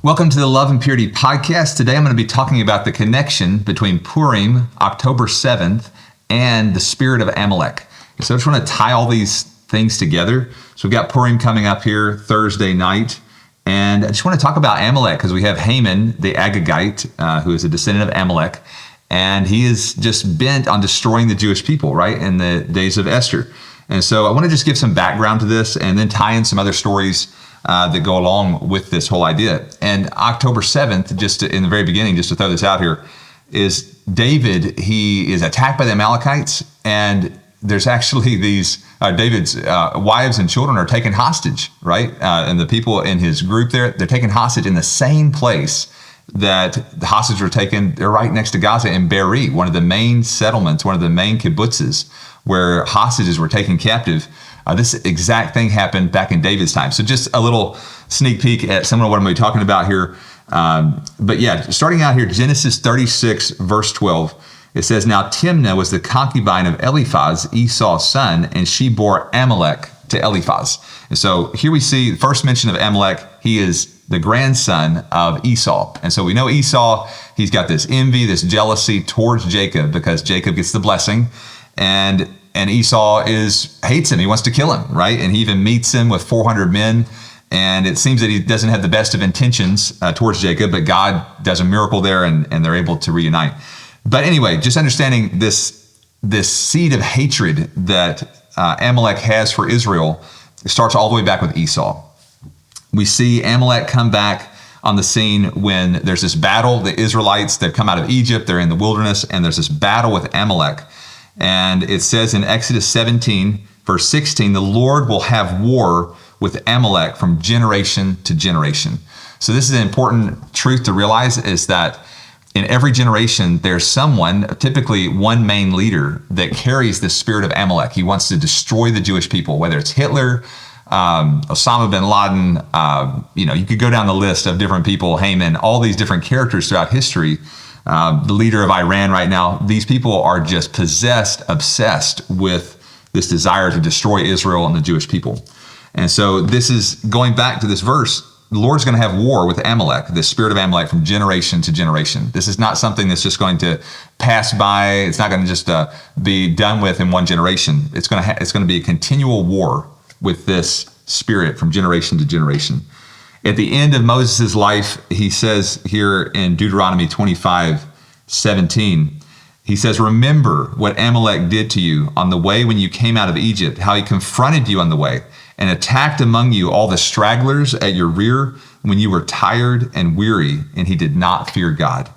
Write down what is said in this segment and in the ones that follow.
Welcome to the Love and Purity podcast. Today I'm going to be talking about the connection between Purim, October 7th, and the spirit of Amalek. So I just want to tie all these things together. So we've got Purim coming up here Thursday night. And I just want to talk about Amalek because we have Haman, the Agagite, who is a descendant of Amalek. And he is just bent on destroying the Jewish people, right, in the days of Esther. And so I want to just give some background to this and then tie in some other stories that go along with this whole idea. And October 7th, in the very beginning, just to throw this out here, is David. He is attacked by the Amalekites, and there's actually these, David's wives and children are taken hostage, right? And the people in his group there, they're taken hostage in the same place that the hostages were taken. They're right next to Gaza in Be'eri, one of the main settlements, one of the main kibbutzes where hostages were taken captive. This exact thing happened back in David's time. So just a little sneak peek at some of what I'm going to be talking about here. But yeah, starting out here, Genesis 36, verse 12, it says, "Now Timnah was the concubine of Eliphaz, Esau's son, and she bore Amalek to Eliphaz." And so here we see the first mention of Amalek. He is the grandson of Esau. And so we know Esau, he's got this envy, this jealousy towards Jacob because Jacob gets the blessing. And Esau hates him. He wants to kill him, right? And he even meets him with 400 men. And it seems that he doesn't have the best of intentions towards Jacob, but God does a miracle there and they're able to reunite. But anyway, just understanding this seed of hatred that Amalek has for Israel starts all the way back with Esau. We see Amalek come back on the scene when there's this battle. The Israelites, they've come out of Egypt, they're in the wilderness, and there's this battle with Amalek. And it says in Exodus 17, verse 16, "The Lord will have war with Amalek from generation to generation." So this is an important truth to realize, is that in every generation, there's someone, typically one main leader, that carries the spirit of Amalek. He wants to destroy the Jewish people, whether it's Hitler, Osama bin Laden, you could go down the list of different people, Haman, all these different characters throughout history. The leader of Iran right now, these people are just obsessed with this desire to destroy Israel and the Jewish people. And so this is going back to this verse. The Lord's going to have war with Amalek, the spirit of Amalek, from generation to generation. This is not something that's just going to pass by. It's not going to just be done with in one generation. It's going to be a continual war with this spirit from generation to generation. At the end of Moses' life, he says here in Deuteronomy 25:17, he says, "Remember what Amalek did to you on the way when you came out of Egypt, how he confronted you on the way and attacked among you all the stragglers at your rear when you were tired and weary, and he did not fear God."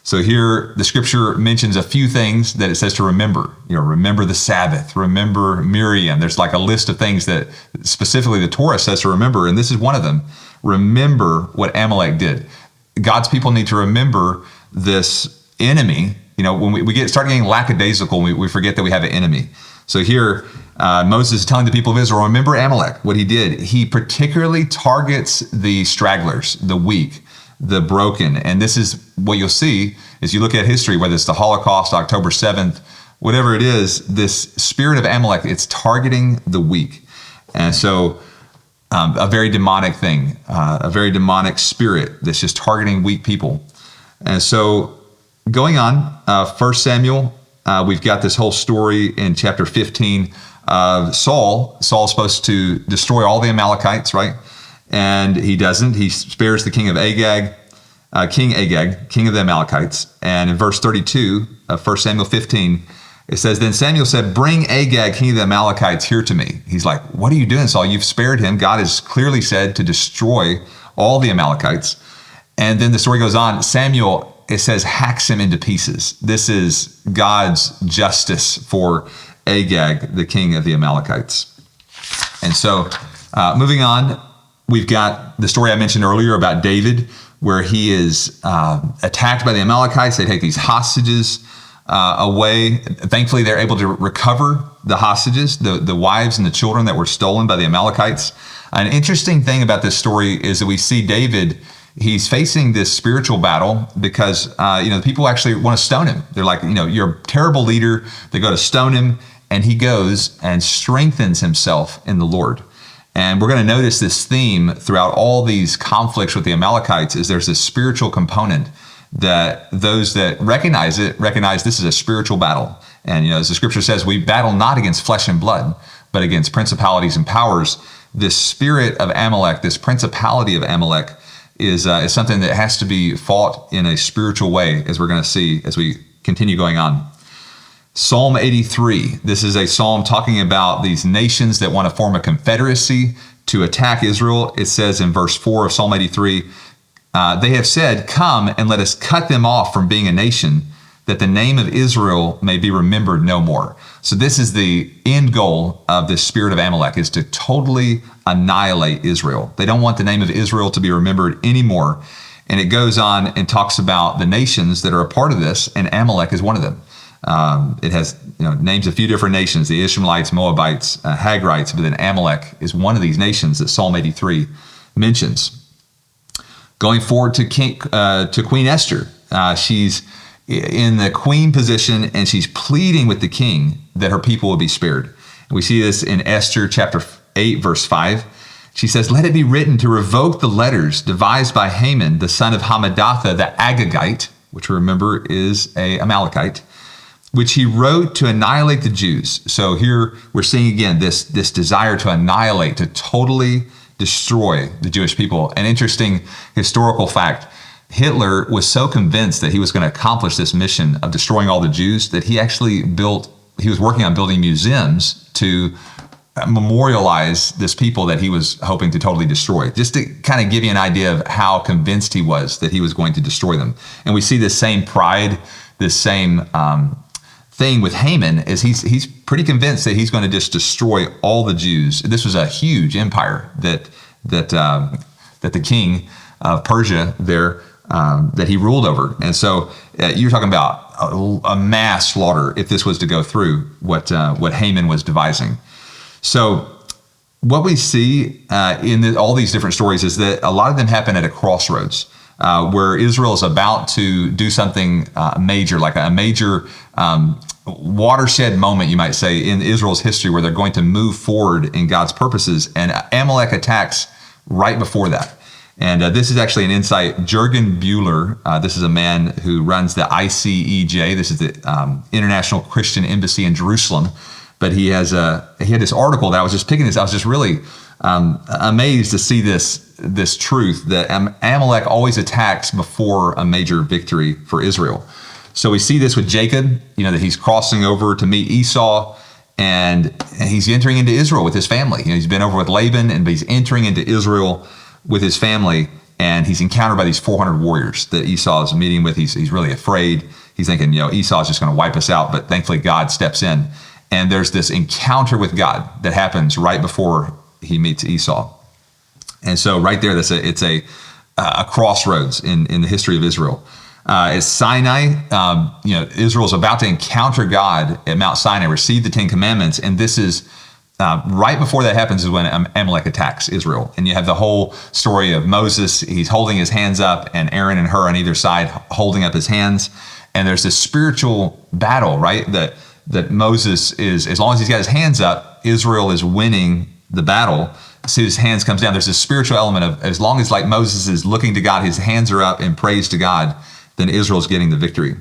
So here the scripture mentions a few things that it says to remember. Remember the Sabbath, remember Miriam. There's like a list of things that specifically the Torah says to remember, and this is one of them. Remember what Amalek did. God's people need to remember this enemy. When we start getting lackadaisical, we forget that we have an enemy. So here, Moses is telling the people of Israel, remember Amalek, what he did. He particularly targets the stragglers, the weak, the broken. And this is what you'll see as you look at history, whether it's the Holocaust, October 7th, whatever it is, this spirit of Amalek, it's targeting the weak. And so a very demonic thing, a very demonic spirit that's just targeting weak people. And so going on, 1 Samuel, we've got this whole story in chapter 15 of Saul. Saul's supposed to destroy all the Amalekites, right? And he doesn't. He spares the king Agag, king of the Amalekites. And in verse 32 of 1 Samuel 15, it says, "Then Samuel said, 'Bring Agag, king of the Amalekites, here to me.'" He's like, "What are you doing, Saul? You've spared him. God has clearly said to destroy all the Amalekites." And then the story goes on. Samuel, it says, hacks him into pieces. This is God's justice for Agag, the king of the Amalekites. And so moving on, we've got the story I mentioned earlier about David, where he is attacked by the Amalekites. They take these hostages away. Thankfully, they're able to recover the hostages, the wives and the children that were stolen by the Amalekites. An interesting thing about this story is that we see David, he's facing this spiritual battle because, the people actually want to stone him. They're like, you're a terrible leader. They go to stone him, and he goes and strengthens himself in the Lord. And we're going to notice this theme throughout all these conflicts with the Amalekites is there's this spiritual component that those that recognize this is a spiritual battle. And, as the scripture says, we battle not against flesh and blood, but against principalities and powers. This spirit of Amalek, this principality of Amalek is something that has to be fought in a spiritual way, as we're going to see as we continue going on. Psalm 83, this is a psalm talking about these nations that want to form a confederacy to attack Israel. It says in verse 4 of Psalm 83, they have said, "Come and let us cut them off from being a nation, that the name of Israel may be remembered no more." So this is the end goal of the spirit of Amalek, is to totally annihilate Israel. They don't want the name of Israel to be remembered anymore. And it goes on and talks about the nations that are a part of this, and Amalek is one of them. It has names a few different nations, the Ishmaelites, Moabites, Hagrites, but then Amalek is one of these nations that Psalm 83 mentions. Going forward to Queen Esther, she's in the queen position and she's pleading with the king that her people will be spared. We see this in Esther chapter 8, verse 5. She says, "Let it be written to revoke the letters devised by Haman, the son of Hammedatha, the Agagite," which remember is a Amalekite, "which he wrote to annihilate the Jews." So here we're seeing again this desire to annihilate, to totally destroy the Jewish people. An interesting historical fact, Hitler was so convinced that he was going to accomplish this mission of destroying all the Jews that he was working on building museums to memorialize this people that he was hoping to totally destroy, just to kind of give you an idea of how convinced he was that he was going to destroy them. And we see this same pride, this same thing with Haman, is he's pretty convinced that he's going to just destroy all the Jews. This was a huge empire that the king of Persia there that he ruled over, and so you're talking about a mass slaughter if this was to go through what Haman was devising. So what we see in all these different stories is that a lot of them happen at a crossroads where Israel is about to do something major, like a major watershed moment, you might say, in Israel's history, where they're going to move forward in God's purposes. And Amalek attacks right before that. And this is actually an insight. Jürgen Buehler, this is a man who runs the ICEJ. This is the International Christian Embassy in Jerusalem. But he had this article that I was just picking this. I was just really amazed to see this truth that Amalek always attacks before a major victory for Israel. So we see this with Jacob, that he's crossing over to meet Esau, and he's entering into Israel with his family. He's been over with Laban, but he's entering into Israel with his family, and he's encountered by these 400 warriors that Esau is meeting with. He's really afraid. He's thinking, Esau's just going to wipe us out, but thankfully God steps in. And there's this encounter with God that happens right before he meets Esau. And so right there, it's a crossroads in the history of Israel. At Sinai, Israel's about to encounter God at Mount Sinai, receive the Ten Commandments, and this is right before that happens is when Amalek attacks Israel. And you have the whole story of Moses. He's holding his hands up, and Aaron and Hur on either side holding up his hands. And there's this spiritual battle, right? That Moses is, as long as he's got his hands up, Israel is winning the battle. So his hands comes down. There's this spiritual element of, as long as like Moses is looking to God, his hands are up in praise to God, then Israel's getting the victory.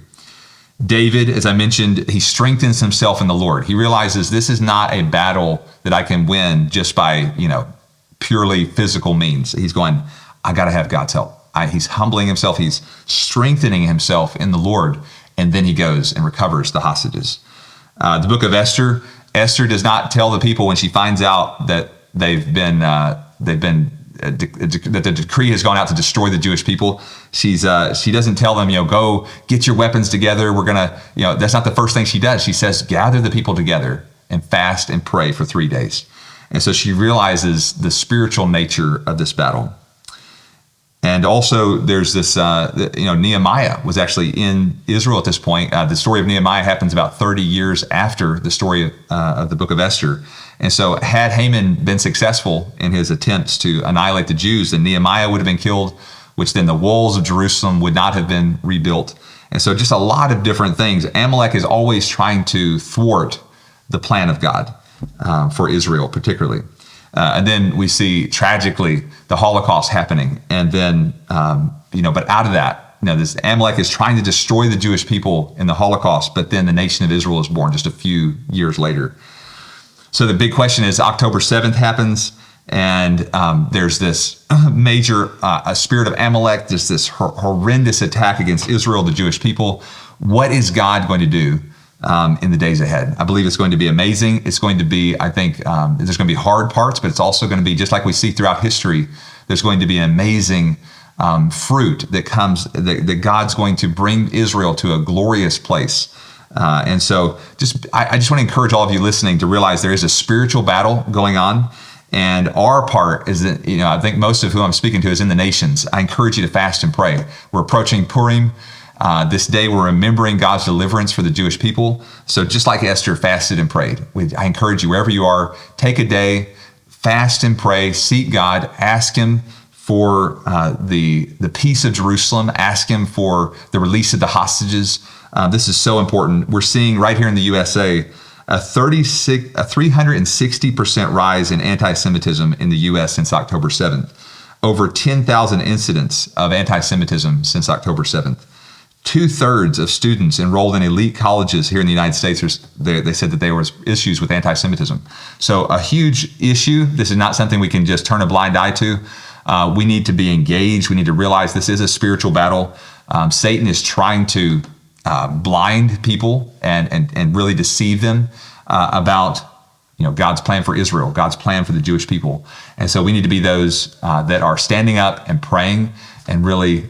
David, as I mentioned, he strengthens himself in the Lord. He realizes this is not a battle that I can win just by, purely physical means. He's going, I got to have God's help. He's humbling himself. He's strengthening himself in the Lord. And then he goes and recovers the hostages. The book of Esther does not tell the people when she finds out that that the decree has gone out to destroy the Jewish people. She doesn't tell them, go get your weapons together. We're gonna, that's not the first thing she does. She says, gather the people together and fast and pray for 3 days. And so she realizes the spiritual nature of this battle. And also there's this, Nehemiah was actually in Israel at this point. The story of Nehemiah happens about 30 years after the story of the book of Esther. And so had Haman been successful in his attempts to annihilate the Jews, then Nehemiah would have been killed, which then the walls of Jerusalem would not have been rebuilt. And so just a lot of different things. Amalek is always trying to thwart the plan of God for Israel particularly. And then we see tragically the Holocaust happening. And then, but out of that, this Amalek is trying to destroy the Jewish people in the Holocaust, but then the nation of Israel is born just a few years later. So the big question is October 7th happens, and there's this major a spirit of Amalek, this horrendous attack against Israel, the Jewish people. What is God going to do in the days ahead? I believe it's going to be amazing. It's going to be, I think, there's going to be hard parts, but it's also going to be, just like we see throughout history, there's going to be an amazing fruit that comes, that God's going to bring Israel to a glorious place. And so I just want to encourage all of you listening to realize there is a spiritual battle going on. And our part is that, I think most of who I'm speaking to is in the nations. I encourage you to fast and pray. We're approaching PURIM. This day we're remembering God's deliverance for the Jewish people. So just like Esther fasted and prayed, I encourage you, wherever you are, take a day, fast and pray, seek God, ask Him for the peace of Jerusalem, ask Him for the release of the hostages. This is so important. We're seeing right here in the USA a 360% rise in anti-Semitism in the U.S. since October 7th. Over 10,000 incidents of anti-Semitism since October 7th. 2/3 of students enrolled in elite colleges here in the United States, they said that there was issues with anti-Semitism. So a huge issue. This is not something we can just turn a blind eye to. We need to be engaged. We need to realize this is a spiritual battle. Satan is trying to blind people and really deceive them about God's plan for Israel, God's plan for the Jewish people. And so we need to be those that are standing up and praying and really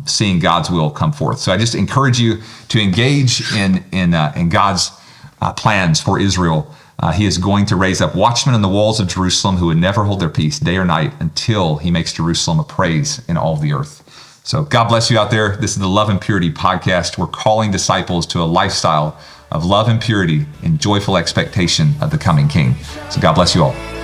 seeing God's will come forth. So I just encourage you to engage in God's plans for Israel. He is going to raise up watchmen on the walls of Jerusalem who would never hold their peace day or night until He makes Jerusalem a praise in all the earth. So God bless you out there. This is the Love and Purity podcast. We're calling disciples to a lifestyle of love and purity in joyful expectation of the coming King. So God bless you all.